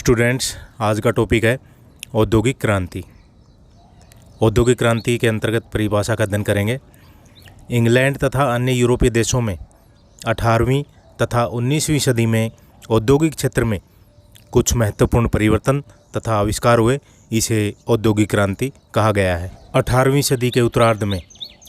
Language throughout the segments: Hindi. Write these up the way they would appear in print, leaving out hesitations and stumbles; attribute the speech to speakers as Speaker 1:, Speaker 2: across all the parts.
Speaker 1: स्टूडेंट्स, आज का टॉपिक है औद्योगिक क्रांति। औद्योगिक क्रांति के अंतर्गत परिभाषा का अध्ययन करेंगे। इंग्लैंड तथा अन्य यूरोपीय देशों में 18वीं तथा 19वीं सदी में औद्योगिक क्षेत्र में कुछ महत्वपूर्ण परिवर्तन तथा आविष्कार हुए। इसे औद्योगिक क्रांति कहा गया है। 18वीं सदी के उत्तरार्ध में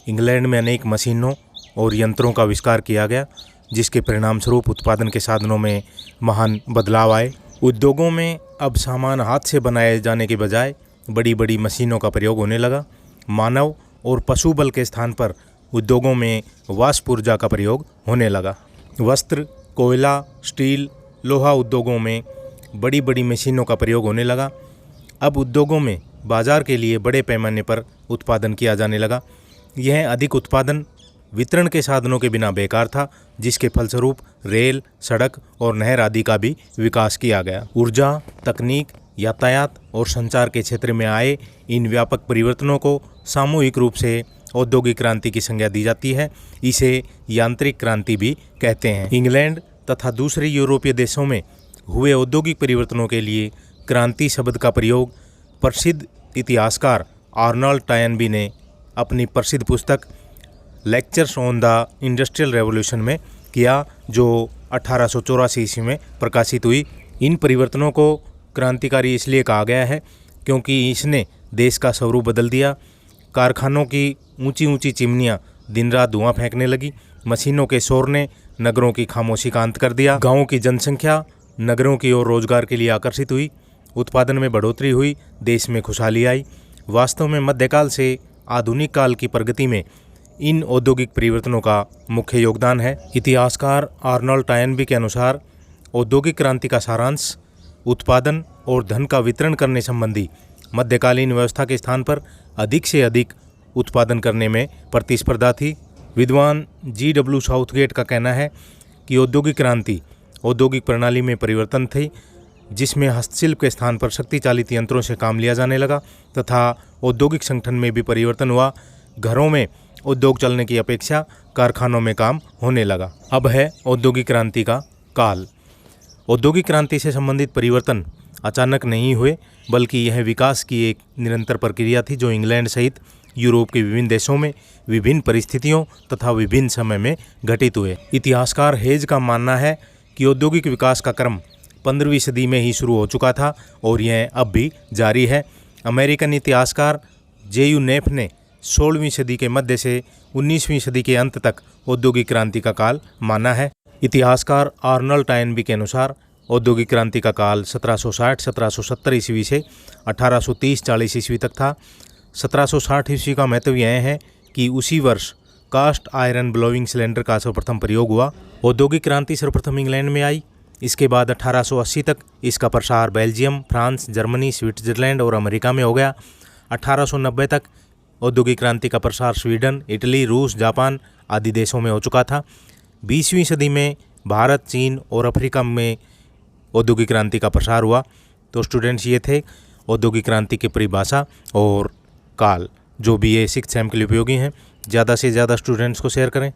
Speaker 1: इंग्लैंड में अनेक मशीनों और यंत्रों का आविष्कार किया गया, जिसके परिणाम स्वरूप उत्पादन के साधनों में महान बदलाव आए। उद्योगों में अब सामान हाथ से बनाए जाने के बजाय बड़ी बड़ी मशीनों का प्रयोग होने लगा। मानव और पशु बल के स्थान पर उद्योगों में वाष्प ऊर्जा का प्रयोग होने लगा। वस्त्र, कोयला, स्टील, लोहा उद्योगों में बड़ी बड़ी मशीनों का प्रयोग होने लगा। अब उद्योगों में बाजार के लिए बड़े पैमाने पर उत्पादन किया जाने लगा। यह अधिक उत्पादन वितरण के साधनों के बिना बेकार था, जिसके फलस्वरूप रेल, सड़क और नहर आदि का भी विकास किया गया। ऊर्जा, तकनीक, यातायात और संचार के क्षेत्र में आए इन व्यापक परिवर्तनों को सामूहिक रूप से औद्योगिक क्रांति की संज्ञा दी जाती है। इसे यांत्रिक क्रांति भी कहते हैं। इंग्लैंड तथा दूसरे यूरोपीय देशों में हुए औद्योगिक परिवर्तनों के लिए क्रांति शब्द का प्रयोग प्रसिद्ध इतिहासकार आर्नल्ड टॉयनबी ने अपनी प्रसिद्ध पुस्तक lectures on the industrial revolution में किया, जो 1884 ईस्वी में प्रकाशित हुई। इन परिवर्तनों को क्रांतिकारी इसलिए कहा गया है क्योंकि इसने देश का स्वरूप बदल दिया। कारखानों की ऊंची ऊंची चिमनियां दिन रात धुआं फेंकने लगी। मशीनों के शोर ने नगरों की खामोशी का अंत कर दिया। गाँवों की जनसंख्या नगरों की ओर रोजगार के लिए आकर्षित हुई। उत्पादन में बढ़ोतरी हुई। देश में खुशहाली आई। वास्तव में मध्यकाल से आधुनिक काल की प्रगति में इन औद्योगिक परिवर्तनों का मुख्य योगदान है। इतिहासकार आर्नल्ड टॉयनबी के अनुसार औद्योगिक क्रांति का सारांश उत्पादन और धन का वितरण करने संबंधी मध्यकालीन व्यवस्था के स्थान पर अधिक से अधिक उत्पादन करने में प्रतिस्पर्धा थी। विद्वान G.W. साउथगेट का कहना है कि औद्योगिक क्रांति औद्योगिक प्रणाली में परिवर्तन थी, जिसमें हस्तशिल्प के स्थान पर शक्ति चालित यंत्रों से काम लिया जाने लगा तथा औद्योगिक संगठन में भी परिवर्तन हुआ। घरों में उद्योग चलने की अपेक्षा कारखानों में काम होने लगा। अब है औद्योगिक क्रांति का काल। औद्योगिक क्रांति से संबंधित परिवर्तन अचानक नहीं हुए, बल्कि यह विकास की एक निरंतर प्रक्रिया थी, जो इंग्लैंड सहित यूरोप के विभिन्न देशों में विभिन्न परिस्थितियों तथा विभिन्न समय में घटित हुए। इतिहासकार हेज का मानना है कि औद्योगिक विकास का क्रम 15वीं सदी में ही शुरू हो चुका था और यह अब भी जारी है। अमेरिकन इतिहासकार J.U. नेफ ने 16वीं सदी के मध्य से 19वीं सदी के अंत तक औद्योगिक क्रांति का काल माना है। इतिहासकार आर्नल्ड टॉयनबी के अनुसार औद्योगिक क्रांति का काल 1760-1770 ईस्वी से 1830-40 ईस्वी तक था। 1760 ईस्वी का महत्व यह है कि उसी वर्ष कास्ट आयरन ब्लोइंग सिलेंडर का सर्वप्रथम प्रयोग हुआ। औद्योगिक क्रांति सर्वप्रथम इंग्लैंड में आई। इसके बाद 1880 तक इसका प्रसार बेल्जियम, फ्रांस, जर्मनी, स्विट्जरलैंड और अमेरिका में हो गया। 1890 तक औद्योगिक क्रांति का प्रसार स्वीडन, इटली, रूस, जापान आदि देशों में हो चुका था। 20वीं सदी में भारत, चीन और अफ्रीका में औद्योगिक क्रांति का प्रसार हुआ। तो स्टूडेंट्स, ये थे औद्योगिक क्रांति की परिभाषा और काल, जो भी ये 6th सेम के लिए उपयोगी हैं। ज़्यादा से ज़्यादा स्टूडेंट्स को शेयर करें।